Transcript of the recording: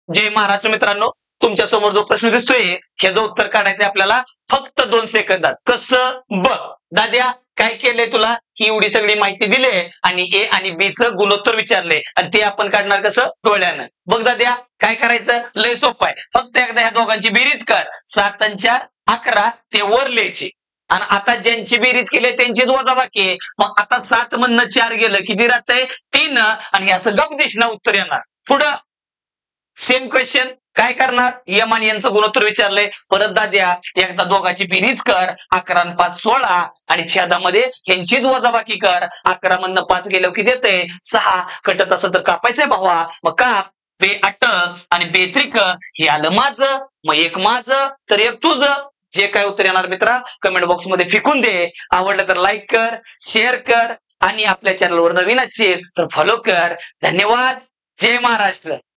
जय महाराष्ट्र मित्रांनो, तुमच्या समोर जो प्रश्न दिसतोय ह्याचं उत्तर काढायचंय आपल्याला फक्त 2 सेकंदात. कसं बघ. दाद्या काय केलंय तुला ही एवढी सगळी माहिती दिली आणि ए आणि बी चं गुणोत्तर विचारलंय आणि ते आपण काढणार कसं डोळ्यानं. बघ दाद्या काय करायचं लय सोपं आहे. फक्त एकदा ह्या दोघांची बेरीज कर. 7 आणि 4 11 ते वर लिहायची आणि आता ज्यांची बेरीज केली त्यांचीच वजाबाकी आहे. मग आता 7 मधनं 4 गेलं किती राहतंय 3 आणि हे असं गपदिशनं उत्तर येणार. पुढं सेम क्वेश्चन काय करणार यम आणि यांचं गुणोत्तर विचारलंय. परत दाद्या एकदा दोघांची बेरीज कर. 11 आणि 5 16 आणि छेदामध्ये यांचीच वजाबाकी कर. 11 मधनं 5 गेलं किती येतंय 6. कटत असं तर कापायचंय भावा. मग काप. बे 8 आणि बे त्रिक हे आलं माझं. मग एक माझं तर एक तुझं. जे काय उत्तर येणार मित्रा कमेंट बॉक्स मध्ये फेकून दे. आवडलं तर लाईक कर, शेअर कर आणि आपल्या चॅनलवर नवीन असशील तर फॉलो कर. धन्यवाद. जय महाराष्ट्र.